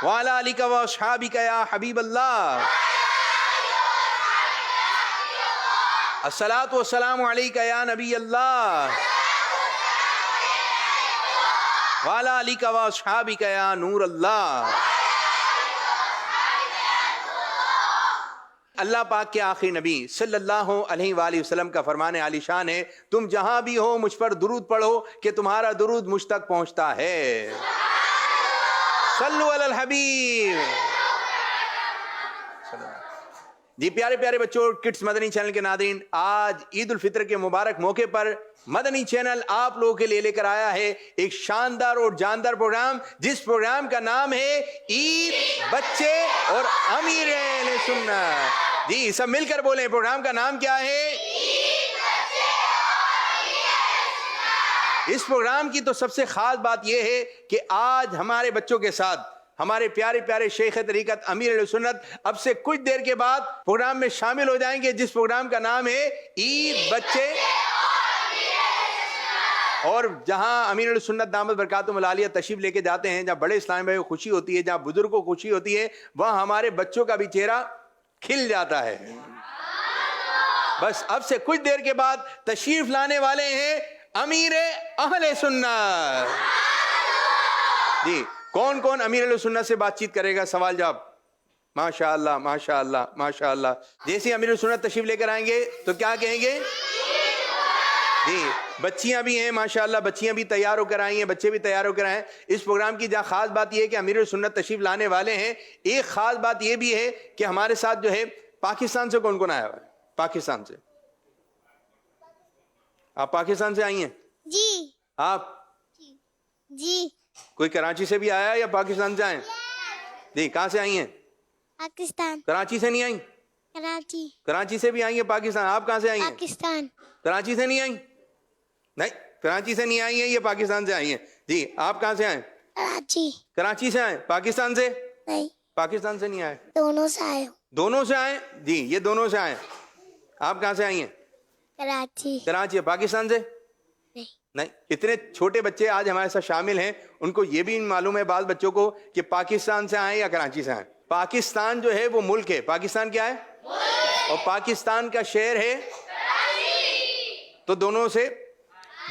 وعلی آلک و اصحابک یا حبیب اللہ، الصلاۃ والسلام علیک یا نبی اللہ، وعلی آلک و اصحابک یا نور اللہ۔ اللہ پاک کے آخری نبی صلی اللہ علیہ وآلہ وسلم کا فرمان عالی شان ہے، تم جہاں بھی ہو مجھ پر درود پڑھو کہ تمہارا درود مجھ تک پہنچتا ہے۔ صلو علی الحبیب۔ جی پیارے پیارے بچوں، کڈس مدنی چینل کے ناظرین، آج عید الفطر کے مبارک موقع پر مدنی چینل آپ لوگوں کے لیے لے کر آیا ہے ایک شاندار اور جاندار پروگرام، جس پروگرام کا نام ہے عید، بچے اور امیر اہل سنت۔ جی سب مل کر بولیں، پروگرام کا نام کیا ہے؟ اس پروگرام کی تو سب سے خاص بات یہ ہے کہ آج ہمارے بچوں کے ساتھ ہمارے پیارے پیارے شیخ طریقت امیر اہل سنت اب سے کچھ دیر کے بعد پروگرام میں شامل ہو جائیں گے، جس پروگرام کا نام ہے عید، بچے اور جہاں امیر اہل سنت دامت برکاتہم العالیہ تشریف لے کے جاتے ہیں، جہاں بڑے اسلام بھائی کو خوشی ہوتی ہے، جہاں بزرگوں کو خوشی ہوتی ہے، وہاں ہمارے بچوں کا بھی چہرہ کھل جاتا ہے۔ بس اب سے کچھ دیر کے بعد تشریف لانے والے ہیں امیر اہل سنت۔ جی کون کون امیر اہل سنت سے بات چیت کرے گا؟ سوال جواب۔ ماشاء اللہ ماشاء اللہ ماشاء اللہ۔ جیسے امیر اہل سنت تشریف لے کر آئیں گے تو کیا کہیں گے؟ جی بچیاں بھی ہیں ماشاءاللہ، بچیاں بھی تیار ہو کر آئی ہیں، بچے بھی تیار ہو کر آئے ہیں۔ اس پروگرام کی جہاں خاص بات یہ ہے کہ امیر سنت تشریف لانے والے ہیں۔ ایک خاص بات یہ بھی ہے کہ ہمارے ساتھ جو ہے پاکستان سے کون کون آیا ہوا ہے؟ پاکستان سے آپ پاکستان سے آئی ہیں؟ جی آپ جی کوئی کراچی سے بھی آیا یا پاکستان سے آئے؟ جی کہاں سے آئی ہیں؟ پاکستان۔ کراچی سے نہیں آئی؟ کراچی۔ کراچی سے بھی آئی ہیں پاکستان۔ آپ کہاں سے آئی ہیں؟ پاکستان۔ کراچی سے نہیں آئی؟ نہیں کراچی سے نہیں آئی ہیں، یہ پاکستان سے آئی ہیں۔ جی آپ کہاں سے آئے؟ کراچی۔ کراچی سے آئے؟ پاکستان سے؟ نہیں، پاکستان سے نہیں آئے، دونوں سے آئے ہوں۔ دونوں سے آئے؟ جی یہ دونوں سے آئے۔ آپ کہاں سے آئی ہیں؟ کراچی۔ کراچی۔ پاکستان سے؟ نہیں۔ نہیں۔ اتنے چھوٹے بچے آج ہمارے ساتھ شامل ہیں، ان کو یہ بھی معلوم ہے بعض بچوں کو کہ پاکستان سے آئے یا کراچی سے آئے۔ پاکستان جو ہے وہ ملک ہے۔ پاکستان کیا ہے؟ اور پاکستان کا شہر ہے تو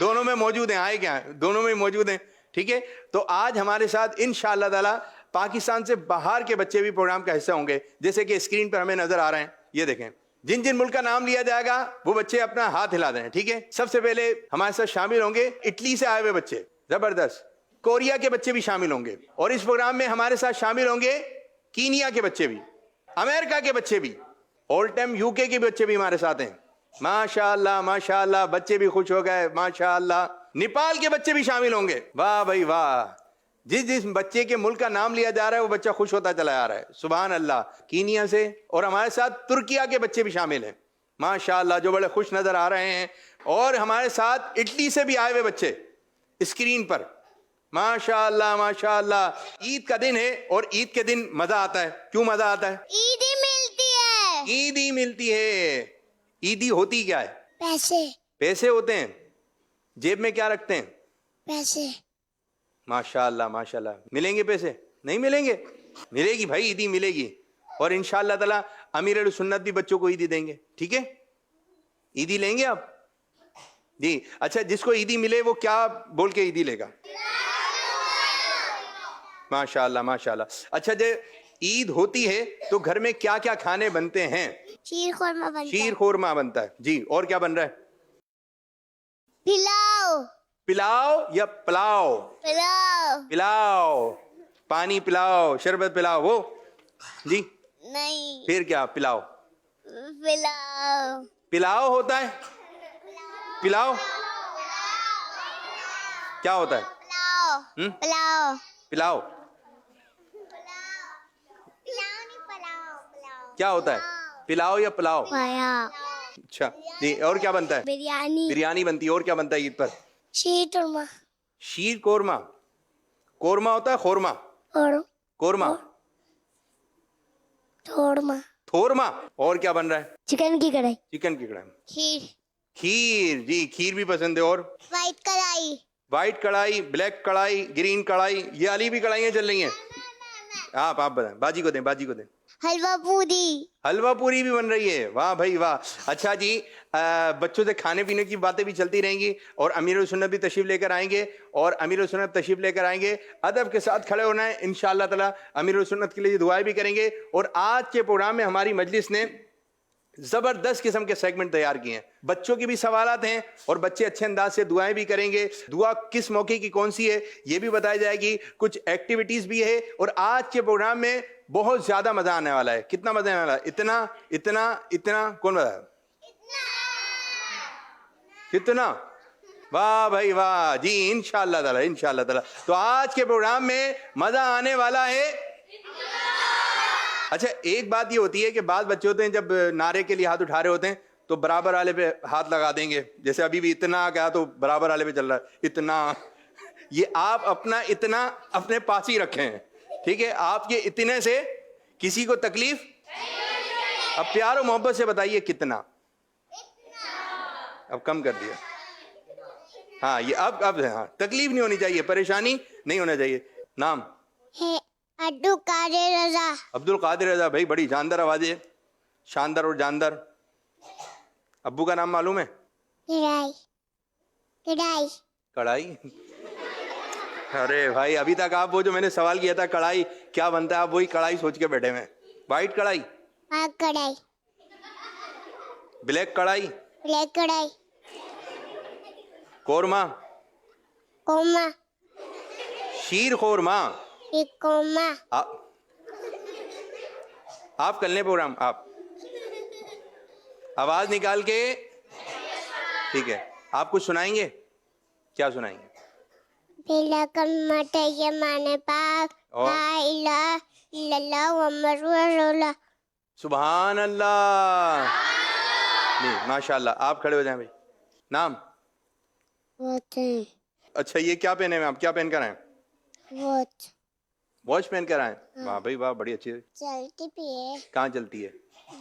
دونوں میں موجود ہیں، آئے کیا ہیں؟ دونوں میں موجود ہیں، ٹھیک ہے۔ تو آج ہمارے ساتھ انشاءاللہ تعالی پاکستان سے باہر کے بچے بھی پروگرام کا حصہ ہوں گے، جیسے کہ اسکرین پر ہمیں نظر آ رہے ہیں، یہ دیکھیں۔ جن جن ملک کا نام لیا جائے گا وہ بچے اپنا ہاتھ ہلا دیں، ٹھیک ہے۔ سب سے پہلے ہمارے ساتھ شامل ہوں گے اٹلی سے آئے ہوئے بچے، زبردست۔ کوریا کے بچے بھی شامل ہوں گے، اور اس پروگرام میں ہمارے ساتھ شامل ہوں گے کینیا کے بچے بھی، امریکہ کے بچے بھی، اول ٹائم UK کے بچے بھی ہمارے ساتھ ہیں۔ ماشاءاللہ ماشاءاللہ، بچے بھی خوش ہو گئے ماشاءاللہ۔ نیپال کے بچے بھی شامل ہوں گے، واہ بھائی واہ۔ جس بچے کے ملک کا نام لیا جا رہا ہے وہ بچہ خوش ہوتا چلا جا رہا ہے، سبحان اللہ۔ کینیا سے، اور ہمارے ساتھ ترکیہ کے بچے بھی شامل ہیں ماشاءاللہ، جو بڑے خوش نظر آ رہے ہیں۔ اور ہمارے ساتھ اٹلی سے بھی آئے ہوئے بچے اسکرین پر، ماشاءاللہ ماشاءاللہ۔ عید کا دن ہے اور عید کے دن مزہ آتا ہے۔ کیوں مزہ آتا ہے؟ عید ہی ملتی ہے۔ عید ہی ملتی ہے۔ عیدی ہوتی کیا ہے؟ پیسے۔ پیسے ہوتے ہیں۔ جیب میں کیا رکھتے ہیں؟ پیسے۔ ماشاءاللہ ماشاءاللہ۔ ملیں گے پیسے؟ نہیں ملیں گے؟ ملے گی بھائی، عیدی ملے گی۔ اور انشاءاللہ تعالی امیر اہل سنت بھی بچوں کو عیدی دیں گے، ٹھیک ہے۔ عیدی لیں گے آپ؟ جی اچھا، جس کو عیدی ملے وہ کیا بول کے عیدی لے گا؟ ماشاءاللہ ماشاءاللہ۔ اچھا جی عید ہوتی ہے تو گھر میں کیا کیا کھانے بنتے ہیں؟ شیر خورما بنتا ہے۔ شیر خورما بنتا ہے، جی۔ اور کیا بن رہا ہے؟ پلاؤ۔ پلاؤ یا پلاؤ؟ پلاؤ۔ پلاؤ، پانی پلاؤ، شربت پلاؤ، وہ جی۔ نہیں، پھر کیا؟ پلاؤ، پلاؤ۔ پلاؤ ہوتا ہے؟ پلاؤ کیا ہوتا ہے؟ پلاؤ۔ پلاؤ۔ پلاؤ کیا ہوتا ہے؟ پلاؤ یا پلاؤ؟ پلاؤ۔ اچھا جی۔ اور کیا بنتا ہے؟ بریانی۔ بریانی بنتی ہے۔ اور کیا بنتا ہے عید پر؟ شیر خورما۔ شیر قورمہ۔ قورمہ ہوتا ہے خورمہ؟ اور قورمہ، تھورما۔ تھورما۔ اور کیا بن رہا ہے؟ چکن کی کڑھائی۔ چکن کی کڑھائی۔ کھیر۔ کھیر، جی کھیر بھی پسند ہے۔ اور وائٹ کڑھائی۔ وائٹ کڑھائی، بلیک کڑھائی، گرین کڑھائی، یہ والی بھی کڑھائیاں چل رہی ہیں؟ آپ بتائیں, باجی کو دیں, باجی کو دیں. حلوہ پوری. حلوہ پوری بھی بن رہی ہے, واہ بھائی واہ. اچھا جی, بچوں سے کھانے پینے کی باتیں بھی چلتی رہیں گی, اور امیر السنت بھی تشریف لے کر آئیں گے, اور امیر السنت تشریف لے کر آئیں گے. ادب کے ساتھ کھڑے ہونا ہے انشاءاللہ تعالی. امیر السنت کے لیے دعائیں بھی کریں گے. اور آج کے پروگرام میں ہماری مجلس نے زبردست قسم کے سیگمنٹ تیار کیے ہیں. بچوں کی بھی سوالات ہیں, اور بچے اچھے انداز سے دعائیں بھی کریں گے. دعا کس موقع کی کون سی ہے یہ بھی بتائی جائے گی. کچھ ایکٹیویٹیز بھی ہے, اور آج کے پروگرام میں بہت زیادہ مزہ آنے والا ہے. کتنا مزہ آنے والا ہے؟ اتنا اتنا اتنا, کون بتایا؟ کتنا؟ واہ بھائی واہ جی, انشاءاللہ تعالی انشاءاللہ تعالی. تو آج کے پروگرام میں مزہ آنے والا ہے. اچھا, ایک بات یہ ہوتی ہے کہ بعض بچے ہوتے ہیں جب نعرے کے لیے ہاتھ اٹھا رہے ہوتے ہیں تو برابر والے پہ ہاتھ لگا دیں گے. جیسے ابھی بھی اتنا کہا تو برابر والے پہ چل رہا ہے اتنا. یہ آپ اپنا اتنا اپنے پاس ہی رکھیں, ٹھیک ہے؟ آپ کے اتنے سے کسی کو تکلیف. اب پیار و محبت سے بتائیے کتنا. اب کم کر دیا. ہاں یہ اب ہاں, تکلیف نہیں ہونی چاہیے, پریشانی نہیں ہونا چاہیے. نام؟ عبد القادر رضا. عبد القادر رضا بھائی, بڑی جاندار آواز ہے, شاندار اور جاندار. ابو کا نام معلوم ہے؟ کڑائی. کڑائی. کڑھائی. ارے بھائی, ابھی تک آپ وہ جو میں نے سوال کیا تھا کڑھائی کیا بنتا ہے, آپ وہی کڑھائی سوچ کے بیٹھے ہوئے. وائٹ کڑھائی, کڑائی. بلیک کڑھائی, بلیک کڑائی. قورمہ, قورمہ. شیر خورمہ. ایک قورمہ. آپ کر لیں پروگرام, آپ آواز نکال کے, ٹھیک ہے؟ آپ کچھ سنائیں گے؟ کیا سنائیں گے؟ پہلا کلمہ طیبہ پاک لا الہ الا اللہ محمد رسول اللہ. سبحان اللہ. نہیں ماشاء اللہ, آپ کھڑے ہو جائیں بھائی. نام؟ اچھا, یہ کیا پہنے ہیں آپ, کیا پہن کر آئے ہیں؟ واچ. واچ پہن کر آئے ہیں, واہ بھائی واہ, بڑی اچھی ہے. چلتی بھی ہے. کہاں چلتی ہے؟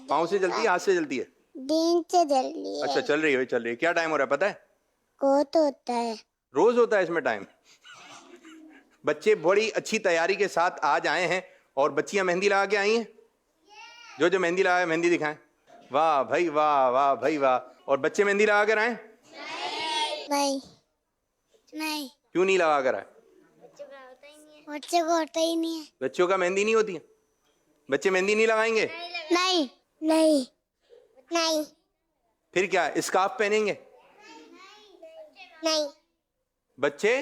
پاؤں سے چلتی ہے, ہاتھ سے چلتی ہے؟ دین سے جلدی ہے. اچھا چل رہی ہے, چل رہی ہے. کیا ٹائم ہو رہا ہے پتہ ہے؟ کوت ہوتا ہے. روز ہوتا ہے اس میں ٹائم. بچے بڑی اچھی تیاری کے ساتھ آج آئے ہیں, اور بچیاں مہندی لگا کے آئی ہیں. جو مہندی لگا مہندی دکھائیں. واہ بھائی واہ, واہ بھائی واہ. اور بچے مہندی لگا کر آئے؟ نہیں. نہیں. کیوں نہیں لگا کر آئے؟ بچے کو ہوتا ہی نہیں ہے. بچوں کا مہندی نہیں ہوتی ہے, بچے مہندی نہیں لگائیں گے. نہیں. نہیں. نہیں. پھر کیا, اسکارف پہنیں گے؟ نہیں. بچے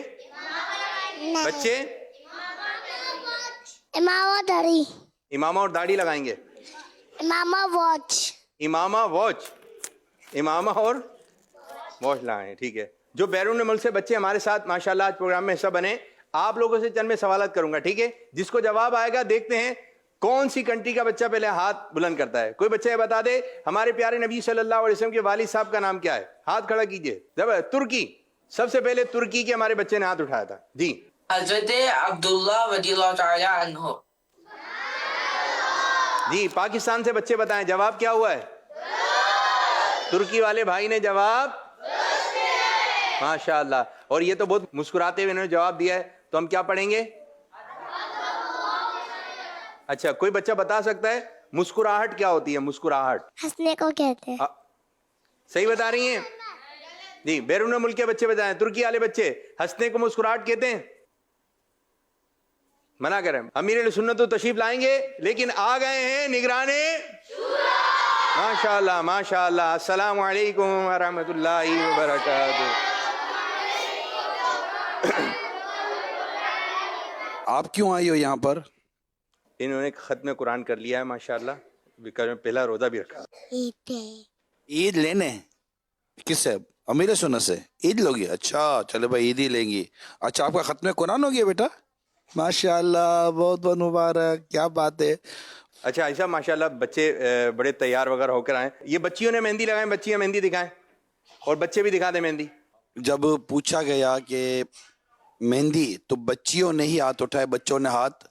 بچے امامہ داڑھی. امامہ اور داڑھی لگائیں گے. امامہ واچ. امامہ واچ, امامہ اور واچ لگائیں, ٹھیک ہے. جو بیرون ملک سے بچے ہمارے ساتھ ماشاءاللہ آج پروگرام میں حصہ بنے, آپ لوگوں سے چند میں سوالات کروں گا, ٹھیک ہے؟ جس کو جواب آئے گا دیکھتے ہیں کون سی کنٹری کا بچہ پہلے ہاتھ بلند کرتا ہے. کوئی بچہ یہ بتا دے ہمارے پیارے نبی صلی اللہ علیہ وسلم کے والد صاحب کا نام کیا ہے؟ ہاتھ کھڑا کیجئے. ترکی. سب سے پہلے ترکی کے ہمارے بچے نے ہاتھ اٹھایا تھا. جی, حضرت عبداللہ رضی اللہ تعالی عنہ. جی. پاکستان سے بچے بتائیں جواب کیا ہوا ہے؟ ترکی والے بھائی نے جواب ماشاء اللہ. اور یہ تو بہت مسکراتے ہوئے انہوں نے جواب دیا ہے, تو ہم کیا پڑھیں گے؟ اچھا, کوئی بچہ بتا سکتا ہے مسکراہٹ کیا ہوتی ہے؟ مسکراہٹ ہنسنے کو کہتے ہیں. صحیح بتا رہی ہیں جی. بیرون ملک کے بچے بتائیں, ترکی والے بچے ہنسنے کو مسکراہٹ کہتے ہیں؟ منع کریں. امیر سنت تو تشریف لائیں گے, لیکن آ گئے ہیں نگرانے ماشاء اللہ ماشاء اللہ. السلام علیکم ورحمۃ اللہ وبرکاتہ. آپ کیوں آئی ہو یہاں پر؟ انہوں نے ختم قرآن کر لیا ہے ماشاءاللہ, پہلا روزہ بھی رکھا. عید لینے کس سے؟ امیر سنت سے عید لوگی؟ اچھا چلے بھائی عید ہی لیں گی. اچھا آپ کا ختم قرآن ہو گیا بیٹا, ماشاء اللہ بہت بہت مبارک, کیا بات ہے. اچھا ایسا ماشاءاللہ بچے بڑے تیار وغیرہ ہو کر آئیں. یہ بچیوں نے مہندی لگائیں, بچیاں مہندی دکھائیں, اور بچے بھی دکھا دیں مہندی. جب پوچھا گیا کہ مہندی تو بچیوں نے ہی ہاتھ اٹھائے, بچوں نے ہاتھ.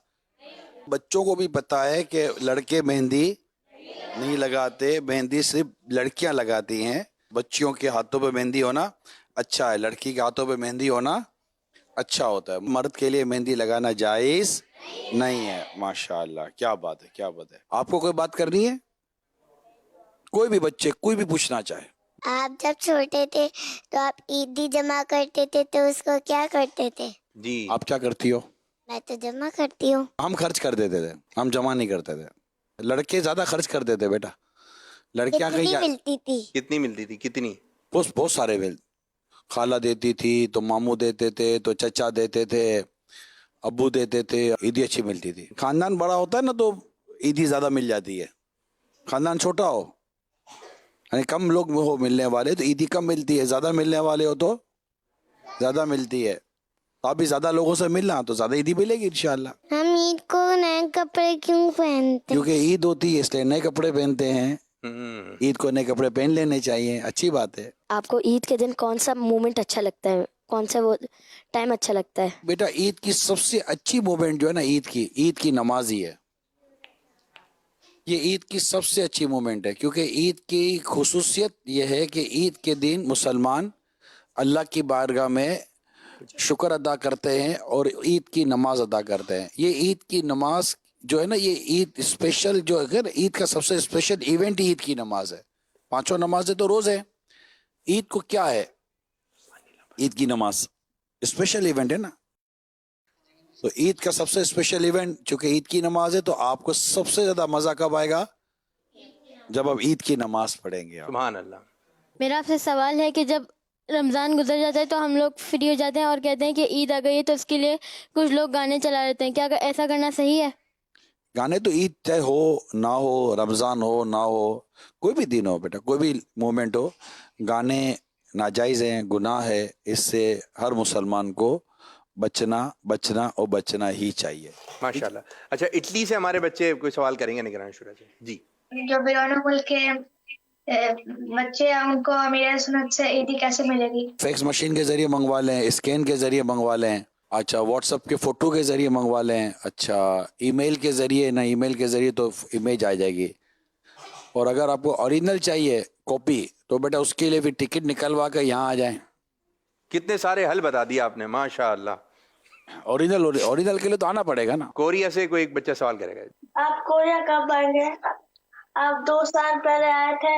بچوں کو بھی پتا ہے کہ لڑکے مہندی نہیں لگاتے, مہندی صرف لڑکیاں لگاتی ہیں. بچیوں کے ہاتھوں پہ مہندی ہونا اچھا ہے, لڑکی کے ہاتھوں پہ مہندی ہونا اچھا ہوتا ہے. مرد کے لیے مہندی لگانا جائز نہیں ہے. ماشاء اللہ, کیا بات ہے, کیا بات ہے. آپ کو کوئی بات کرنی ہے؟ کوئی بھی بچے کوئی بھی پوچھنا چاہے. آپ جب چھوٹے تھے تو آپ عیدی جمع کرتے تھے تو اس کو کیا کرتے تھے؟ جی آپ کیا کرتی ہو؟ میں تو جمع کرتی ہوں. ہم خرچ کر دیتے تھے, ہم جمع نہیں کرتے تھے. لڑکے زیادہ خرچ کر دیتے بیٹا, لڑکیاں کتنی کہیں ملتی تھی؟ کتنی ملتی تھی؟ کتنی؟ بہت سارے مل. خالہ دیتی تھی تو ماموں دیتے تھے تو چچا دیتے تھے, ابو دیتے تھے. عیدی اچھی ملتی تھی. خاندان بڑا ہوتا ہے نا تو عیدی زیادہ مل جاتی ہے. خاندان چھوٹا ہو یعنی کم لوگ ہو ملنے والے تو عیدی کم ملتی ہے. زیادہ ملنے والے ہو تو زیادہ ملتی ہے. تو آپ بھی زیادہ لوگوں سے ملنا تو زیادہ عیدی ملے گی انشاءاللہ. ہم عید کو نئے کپڑے کیوں پہنتے؟ کیونکہ عید ہوتی ہے اس لیے نئے کپڑے پہنتے ہیں. ہوں. عید کو نئے کپڑے پہن لینے چاہیے, اچھی بات ہے. آپ کو عید کے دن کون سا مومنٹ اچھا لگتا ہے, کون سا وہ ٹائم اچھا لگتا ہے؟ بیٹا عید کی سب سے اچھی مومنٹ جو ہے نا عید کی نماز ہی ہے. یہ عید کی سب سے اچھی مومنٹ ہے کیونکہ عید کی خصوصیت یہ ہے کہ عید کے دن مسلمان اللہ کی بارگاہ میں شکر ادا کرتے ہیں اور عید کی نماز ادا کرتے ہیں. یہ عید کی نماز جو ہے نا, یہ عید اسپیشل جو ہے نا, عید کا سب سے اسپیشل ایونٹ عید کی نماز ہے. 5 نمازیں تو روز ہے, عید کو کیا ہے, عید کی نماز اسپیشل ایونٹ ہے نا. تو عید کا سب سے اسپیشل ایونٹ چونکہ عید کی نماز ہے تو آپ کو سب سے زیادہ مزہ کب آئے گا؟ جب آپ عید کی نماز پڑھیں گے. سبحان اللہ. میرا آپ سے سوال ہے کہ جب رمضان گزر جاتا ہے تو ہم لوگ فری ہو جاتے ہیں اور کہتے ہیں کہ عید آ گئی ہے, تو اس کے لیے کچھ لوگ گانے چلا لیتے ہیں. کیا ایسا کرنا صحیح ہے؟ گانے تو عید چاہے ہو نہ ہو, رمضان ہو نہ ہو, کوئی بھی دن ہو بیٹا, کوئی بھی مومنٹ ہو, گانے ناجائز ہیں, گناہ ہے. اس سے ہر مسلمان کو بچنا ہی چاہیے. ماشاءاللہ. اچھا, اٹلی سے ہمارے بچے کوئی سوال کریں گے نگران شورا جی. جو بیرون ملک کے بچے ہیں ان کو امیر سنت سے عیدی کیسے ملے گی؟ فیکس مشین کے ذریعے منگوا لیں, اسکین کے ذریعے منگوا لیں. اچھا, واٹس ایپ کے فوٹو کے ذریعے منگوا لیں. اچھا, ای میل کے ذریعے, نہ ای میل کے ذریعے تو امیج آ جائے گی. اور اگر آپ کو اوریجنل چاہیے کاپی تو بیٹا اس کے لیے بھی ٹکٹ نکلوا کے یہاں آ جائیں. کتنے سارے حل بتا دیا آپ نے, ماشاءاللہ. اوریجنل کے لیے تو آنا پڑے گا نا. کوریا سے کوئی ایک بچہ سوال کرے گا. آپ کوریا کب آئیں گے؟ آپ 2 سال پہلے آئے تھے.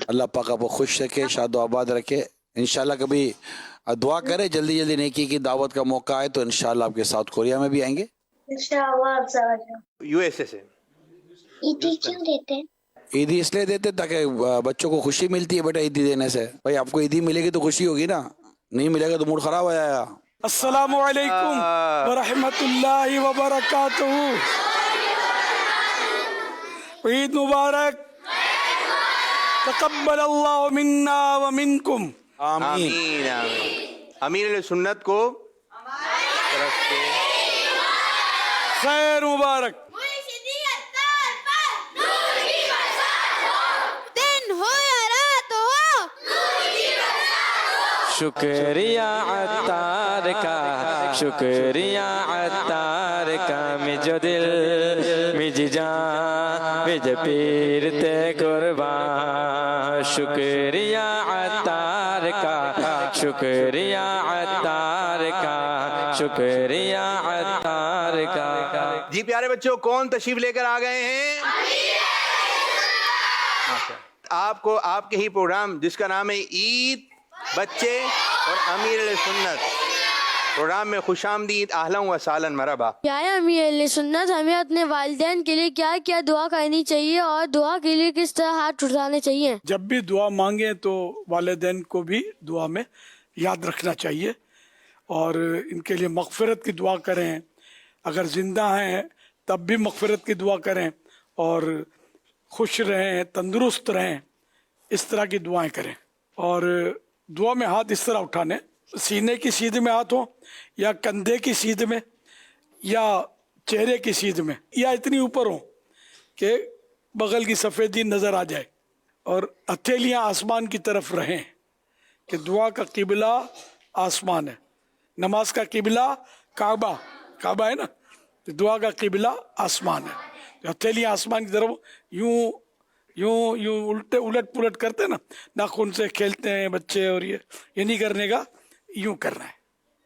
اللہ پاک آپ کو خوش رکھے, شاد و آباد رکھے. انشاءاللہ کبھی دعا کرے جلدی نیکی کی دعوت کا موقع آئے تو انشاءاللہ آپ کے ساتھ کوریا میں بھی آئیں گے. انشاءاللہ. یو ایس اے سے. عیدی کیوں دیتے ہیں؟ عیدی اس لیے دیتے تاکہ بچوں کو خوشی ملتی ہے بیٹا عیدی دینے سے. بھائی آپ کو عیدی ملے گی تو خوشی ہوگی نا, نہیں ملے گا تو موڈ خراب ہو جائے گا. السلام علیکم ورحمۃ اللہ وبرکاتہ. عید مبارک. تقبل اللہ منا ومنکم. آمین. آمین آمین. امیر علیہ سنت کو طرف سے خیر مبارک. شکریہ عطار کا, شکریہ عطار کا, مجھے دل مجھے جان مجھے پیر تے قربان. شکریہ عطار کا, شکریہ عطار کا, شکریہ عطار کا. جی پیارے بچوں, کون تشریف لے کر آ گئے ہیں؟ آپ کو آپ کے ہی پروگرام جس کا نام ہے عید, بچے اور امیر علیہ سنت, پروگرام میں خوش آمدید, اہلا و سہلا, مرحبا. کیا ہے امیر علیہ سنت, ہمیں اپنے والدین کے لیے کیا کیا دعا کرنی چاہیے اور دعا کے لیے کس طرح ہاتھ اٹھانے چاہیے؟ جب بھی دعا مانگیں تو والدین کو بھی دعا میں یاد رکھنا چاہیے اور ان کے لیے مغفرت کی دعا کریں. اگر زندہ ہیں تب بھی مغفرت کی دعا کریں اور خوش رہیں, تندرست رہیں, اس طرح کی دعائیں کریں. اور دعا میں ہاتھ اس طرح اٹھانے, سینے کی سیدھ میں ہاتھ ہو یا کندھے کی سیدھ میں یا چہرے کی سیدھ میں یا اتنی اوپر ہو کہ بغل کی سفیدی نظر آ جائے, اور ہتھیلیاں آسمان کی طرف رہیں کہ دعا کا قبلہ آسمان ہے, نماز کا قبلہ کعبہ ہے نا, تو دعا کا قبلہ آسمان ہے. ہتھیلیاں آسمان کی طرف یوں الٹ پلٹ کرتے نا, ناخن سے کھیلتے ہیں بچے, اور یہ نہیں کرنے کا, یوں کرنا ہے.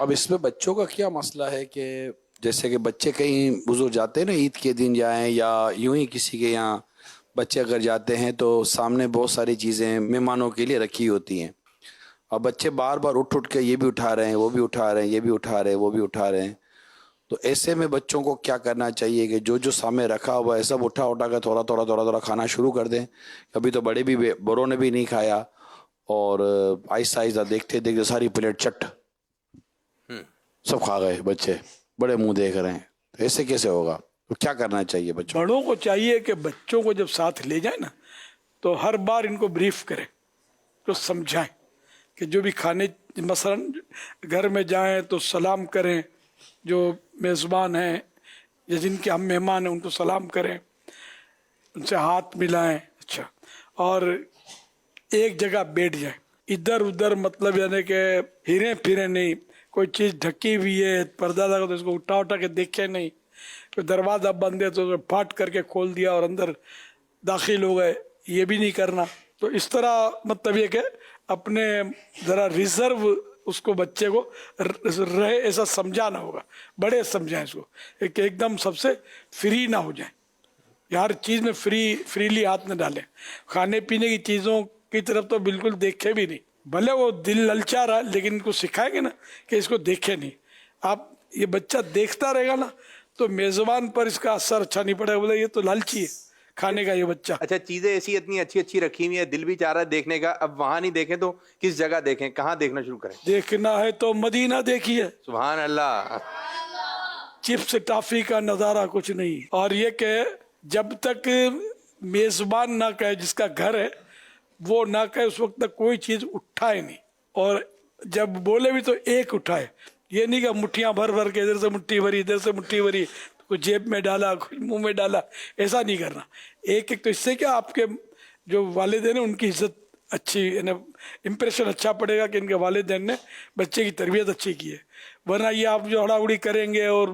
اب اس میں بچوں کا کیا مسئلہ ہے کہ جیسے کہ بچے کہیں بزرگ جاتے ہیں نا عید کے دن جائیں یا یوں ہی کسی کے یہاں بچے اگر جاتے ہیں تو سامنے بہت ساری چیزیں مہمانوں کے لیے رکھی ہوتی ہیں. اب بچے بار بار اٹھ کے یہ بھی اٹھا رہے ہیں وہ بھی اٹھا رہے ہیں یہ بھی اٹھا رہے ہیں وہ بھی اٹھا رہے ہیں. تو ایسے میں بچوں کو کیا کرنا چاہیے کہ جو سامنے رکھا ہوا ہے سب اٹھا کے تھوڑا کھانا شروع کر دیں. ابھی تو بڑوں نے بھی نہیں کھایا اور آہستہ آہستہ دیکھتے دیکھتے ساری پلیٹ چٹ سب کھا گئے بچے بڑے منہ دیکھ رہے ہیں. تو ایسے کیسے ہوگا؟ تو کیا کرنا چاہیے بچوں؟ بڑوں کو چاہیے کہ بچوں کو جب ساتھ لے جائیں نا تو ہر بار ان کو بریف کریں تو سمجھائیں کہ جو بھی کھانے مثلا گھر میں جائیں تو سلام کریں، جو میزبان ہیں یا جن کے ہم مہمان ہیں ان کو سلام کریں، ان سے ہاتھ ملائیں. اچھا، اور ایک جگہ بیٹھ جائیں، ادھر ادھر مطلب یعنی کہ ہرے پھرے نہیں. کوئی چیز ڈھکی ہوئی ہے پردہ لگا تو اس کو اٹھا کے دیکھے نہیں، کوئی دروازہ بند ہے تو پھاٹ کر کے کھول دیا اور اندر داخل ہو گئے، یہ بھی نہیں کرنا. تو اس طرح مطلب یہ کہ اپنے ذرا ریزرو اس کو بچے کو رہے ایسا سمجھانا ہوگا. بڑے سمجھائیں اس کو کہ ایک دم سب سے فری نہ ہو جائیں، ہر چیز میں فریلی ہاتھ نہ ڈالیں. کھانے پینے کی چیزوں کی طرف تو بالکل دیکھے بھی نہیں. بھلے وہ دل للچا رہا لیکن ان کو سکھائیں گے نا کہ اس کو دیکھے نہیں. آپ یہ بچہ دیکھتا رہے گا نا تو میزبان پر اس کا اثر اچھا نہیں پڑے گا. بولے یہ تو لالچی ہے کھانے کا یہ بچہ. اچھا، چیزیں ایسی اتنی اچھی اچھی رکھی ہوئی ہیں، دل بھی چاہ رہا ہے دیکھنے کا. اب وہاں نہیں دیکھیں تو کس جگہ دیکھیں؟ کہاں دیکھنا شروع کریں؟ دیکھنا ہے تو مدینہ دیکھیے. سبحان اللہ. چپس ٹافی کا نظارہ کچھ نہیں. اور یہ کہ جب تک میزبان نہ کہے، جس کا گھر ہے وہ نہ کہے، اس وقت تک کوئی چیز اٹھائے نہیں. اور جب بولے بھی تو ایک اٹھائے. یہ نہیں کہ مٹھیاں بھر کے ادھر سے مٹھی بھری ادھر سے مٹھی بھری، کچھ جیب میں ڈالا کچھ منہ میں ڈالا، ایسا نہیں کرنا. ایک تو اس سے کیا آپ کے جو والدین ہیں ان کی عزت اچھی، یعنی امپریشن اچھا پڑے گا کہ ان کے والدین نے بچے کی تربیت اچھی کی ہے. ورنہ یہ آپ جو ہڑا اڑی کریں گے اور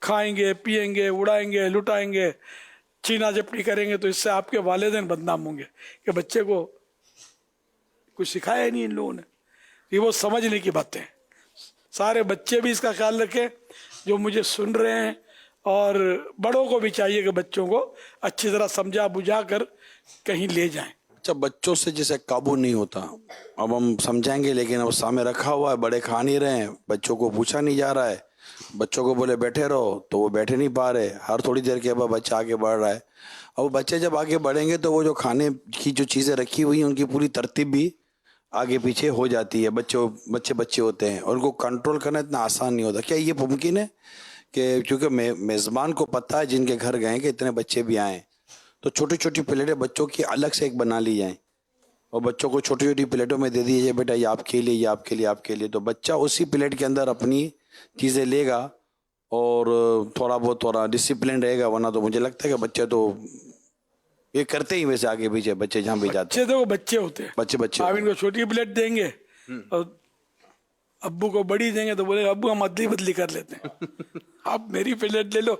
کھائیں گے پیئیں گے اڑائیں گے لٹائیں گے چینا جپٹی کریں گے تو اس سے آپ کے والدین بدنام ہوں گے کہ بچے کو کچھ سکھایا ہی نہیں ان لوگوں نے. یہ وہ سمجھنے کی باتیں ہیں. سارے بچے بھی اس کا خیال رکھیں جو مجھے سن رہے ہیں، اور بڑوں کو بھی چاہیے کہ بچوں کو اچھی طرح سمجھا بجھا کر کہیں لے جائیں. اچھا، بچوں سے جیسے قابو نہیں ہوتا، اب ہم سمجھائیں گے لیکن اب سامنے رکھا ہوا ہے، بڑے کھا نہیں رہے ہیں، بچوں کو پوچھا نہیں جا رہا ہے، بچوں کو بولے بیٹھے رہو تو وہ بیٹھے نہیں پا رہے. ہر تھوڑی دیر کے بعد بچہ آگے بڑھ رہا ہے. اب بچے جب آگے بڑھیں گے تو وہ جو کھانے کی جو چیزیں رکھی ہوئی ہیں ان کی پوری ترتیب بھی آگے پیچھے ہو جاتی ہے. بچے ہوتے ہیں اور ان کو کنٹرول کرنا اتنا آسان نہیں ہوتا. کیا یہ ممکن ہے کہ کیونکہ میزبان کو پتہ ہے جن کے گھر گئے کہ اتنے بچے بھی آئیں تو چھوٹی چھوٹی پلیٹیں بچوں کی الگ سے ایک بنا لی جائیں اور بچوں کو چھوٹی چھوٹی پلیٹوں میں دے دیجیے جائے، بیٹا یہ آپ کے لیے یہ آپ کے لیے آپ کے لیے. تو بچہ اسی پلیٹ کے اندر اپنی چیزیں لے گا اور تھوڑا ڈسپلن رہے گا. ورنہ تو مجھے لگتا ہے کہ بچے تو یہ کرتے ہی ویسے آگے پیچھے بچے جہاں بھی جاتے ہیں. بچے تو وہ بچے ہوتے ہیں. بچے آپ ان کو چھوٹی پلیٹ دیں گے اور ابو کو بڑی دیں گے تو بولے ابو ہم ادلی بدلی کر لیتے ہیں، آپ میری پلیٹ لے لو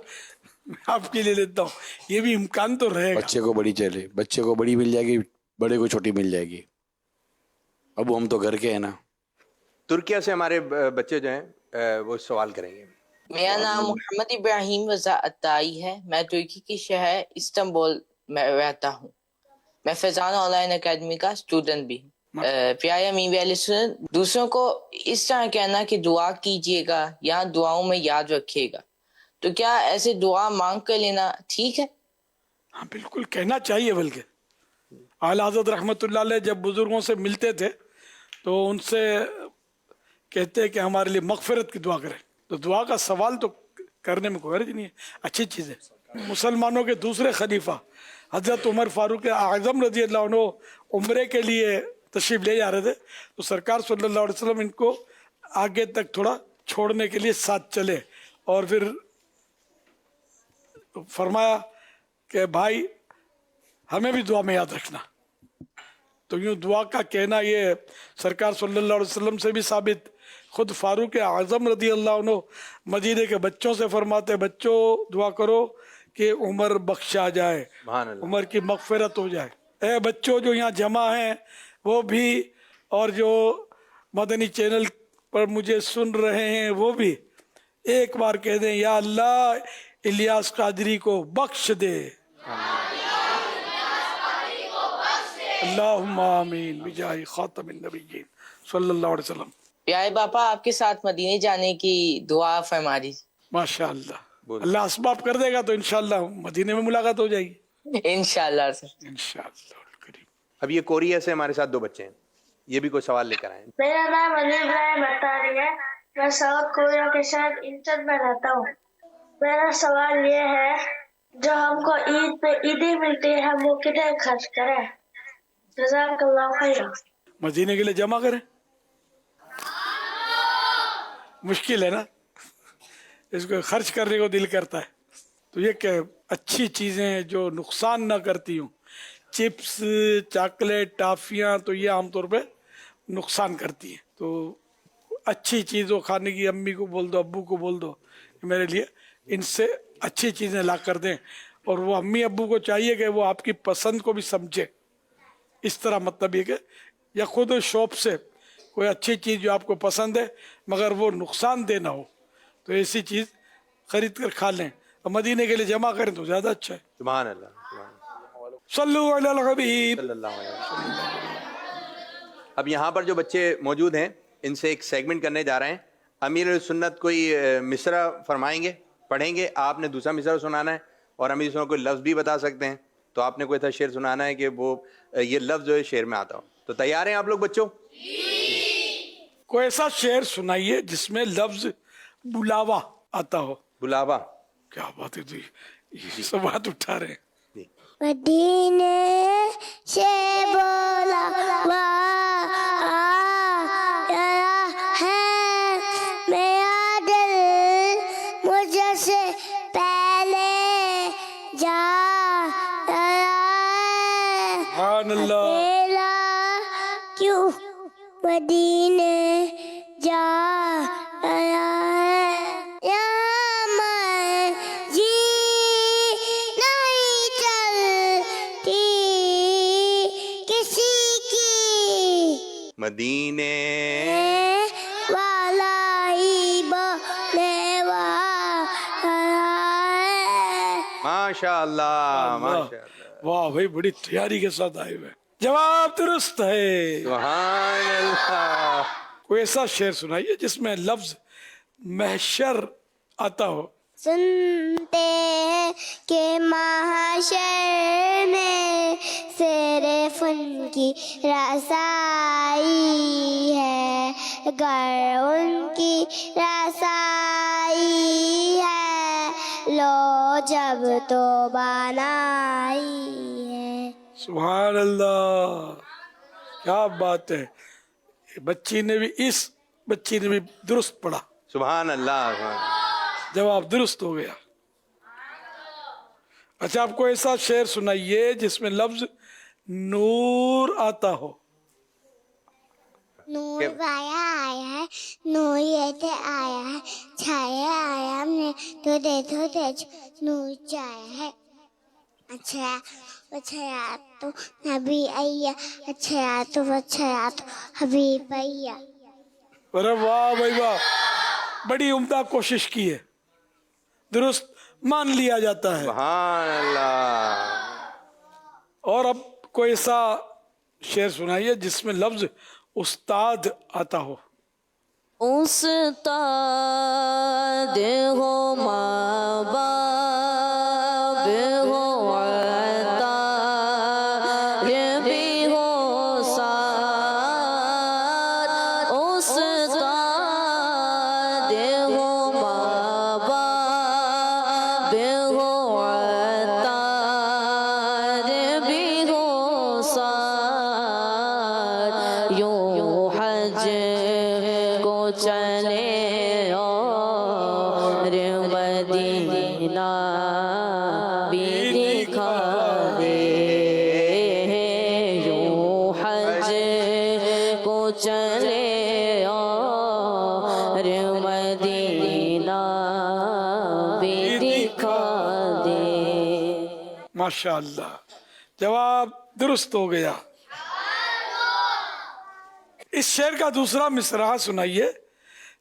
میں آپ کی لے لیتا ہوں. یہ بھی امکان تو رہے گا. بچے کو بڑی چلے، بچے کو بڑی مل جائے گی، بڑے کو چھوٹی مل جائے گی. ابو ہم تو گھر کے ہیں نا. ترکیہ سے ہمارے بچے جو ہیں وہ سوال کریں گے. میرا نام محمد ابراہیم رضا عطائی ہے. میں ترکی کے شہر استنبول میں رہتا ہوں. میں فیضان آن لائن اکیڈمی کا اسٹوڈنٹ بھی ہوں. پیارے امین علیہ السلام، دوسروں کو اس طرح کہنا کہ دعا کیجیے گا یا دعاؤں میں یاد رکھیے گا، تو کیا ایسے دعا مانگ کر لینا ٹھیک ہے؟ ہاں بالکل کہنا چاہیے. بلکہ اعلیٰ حضرت رحمۃ اللہ علیہ جب بزرگوں سے ملتے تھے تو ان سے کہتے کہ ہمارے لیے مغفرت کی دعا کریں. تو دعا کا سوال تو کرنے میں کوئی حرج نہیں ہے، اچھی چیز ہے. مسلمانوں کے دوسرے خلیفہ حضرت عمر فاروق اعظم رضی اللہ عنہ عمرے کے لیے تشریف لے جا رہے تھے تو سرکار صلی اللہ علیہ وسلم ان کو آگے تک تھوڑا چھوڑنے کے لیے ساتھ چلے اور پھر فرمایا کہ بھائی ہمیں بھی دعا میں یاد رکھنا. تو یوں دعا کا کہنا یہ سرکار صلی اللہ علیہ وسلم سے بھی ثابت. خود فاروق اعظم رضی اللہ عنہ مدینے کے بچوں سے فرماتے بچوں دعا کرو کہ عمر بخشا جائے، عمر کی مغفرت ہو جائے. اے بچوں جو یہاں جمع ہیں وہ بھی اور جو مدنی چینل پر مجھے سن رہے ہیں وہ بھی ایک بار کہہ دیں یا اللہ الیاس قادری کو بخش دے. اللہم آمین بجاہ خاتم النبیین صلی اللہ علیہ وسلم. پیارے باپا آپ کے ساتھ مدینے جانے کی دعا فرما دیجیے. ماشاء اللہ اللہ اسباب کر دے گا تو انشاءاللہ مدینے میں ملاقات ہو جائے گی انشاءاللہ سر. انشاءاللہ الکریم. اب یہ کوریا سے ہمارے ساتھ 2 بچے ہیں, یہ بھی کوئی سوال لے کر آئے ہیں. میرا نام علی ابراہیم اتاری ہے. میں ساؤتھ کوریا کے شہر انچن میں رہتا ہوں. میرا سوال یہ ہے جو ہم کو عید پہ عیدی ملتی ہے ہم وہ کتنے خرچ کریں؟ جزاک اللہ خیر. مدینے کے لیے جمع کریں. مشکل ہے نا, اس کو خرچ کرنے کو دل کرتا ہے. تو یہ کہ اچھی چیزیں جو نقصان نہ کرتی ہوں, چپس چاکلیٹ ٹافیاں تو یہ عام طور پہ نقصان کرتی ہیں. تو اچھی چیزوں کھانے کی امی کو بول دو ابو کو بول دو میرے لیے ان سے اچھی چیزیں لا کر دیں. اور وہ امی ابو کو چاہیے کہ وہ آپ کی پسند کو بھی سمجھے. اس طرح مطلب یہ کہ یا خود شاپ سے کوئی اچھی چیز جو آپ کو پسند ہے مگر وہ نقصان دہ نہ ہو تو ایسی چیز خرید کر کھا لیں. اور مدینے کے لیے جمع کریں تو زیادہ اچھا ہے. سبحان اللہ. صلو علی الحبیب صلی اللہ علیہ وسلم. اب یہاں پر جو بچے موجود ہیں ان سے ایک سیگمنٹ کرنے جا رہے ہیں. امیر السنت کوئی مصرع فرمائیں گے, پڑھیں گے, آپ نے دوسرا مصرع سنانا ہے اور امیر السنت کوئی لفظ بھی بتا سکتے ہیں. تو آپ نے کوئی ایسا شعر سنانا ہے کہ وہ یہ لفظ جو ہے شعر میں آتا ہو. تو تیار ہیں آپ لوگ بچوں؟ کوئی ایسا شعر سنائیے جس میں لفظ بلاوا آتا ہو. بلاوا, کیا بات ہے جی, یہ سب بات اٹھا رہے ہیں. مدینے سے بولا ہے میرا دل مجھ سے پہلے جا سبحان اللہ. اکیلا کیوں مدینے جا رہا ہے یا میں جی نہیں چلتی کسی کی مدینے والا ہی بولنے والا ہے. ماشاء اللہ ماشاء اللہ. واہ بھائی بڑی تیاری کے ساتھ آئے ہوئے. جواب درست ہے. سبحان اللہ. کوئی ایسا شعر سنائیے جس میں لفظ محشر آتا ہو. سنتے ہیں کہ محشر میں سیرے فن کی رسائی ہے, گر ان کی رسائی ہے لو جب تو بنائی ہے. سبحان اللہ, کیا بات ہے. بچی نے بھی درست پڑھا. سبحان اللہ. جواب درست ہو گیا. اچھا آپ کو ایسا شعر سنائیے جس میں لفظ نور آتا ہو. نور آیا ہے نوریت آیا ہے چھایا آیا ہم نے تو دے نور چایا ہے. اچھا اچھا تو نبی آیا اچھا تو حبیب آیا. ارے واہ بھائی واہ, بڑی عمدہ کوشش کی ہے, درست مان لیا جاتا ہے. سبحان اللہ. اور اب کوئی ایسا شعر سنائیے جس میں لفظ استاد آتا ہو. استاد ہو ماں باپ ہو عطا یہ بھی ہو ساتھ. استاد ہو ماں باپ ہو عطا یہ بھی ہو ساتھ. یوں حج کو چلے اور مدینہ بھی دکھا دے. یوں حج کو چلے اور مدینہ بھی دکھا دے. ماشاء اللہ, جواب درست ہو گیا. اس شعر کا دوسرا مصرع سنائیے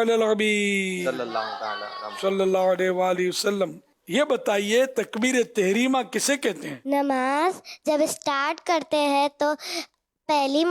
علی الحبیب صلی اللہ تعالی علیہ صلی اللہ علیہ وآلہ وسلم. یہ بتائیے تکبیر تحریمہ کسے کہتے ہیں؟ نماز جب اسٹارٹ کرتے ہیں تو پہلی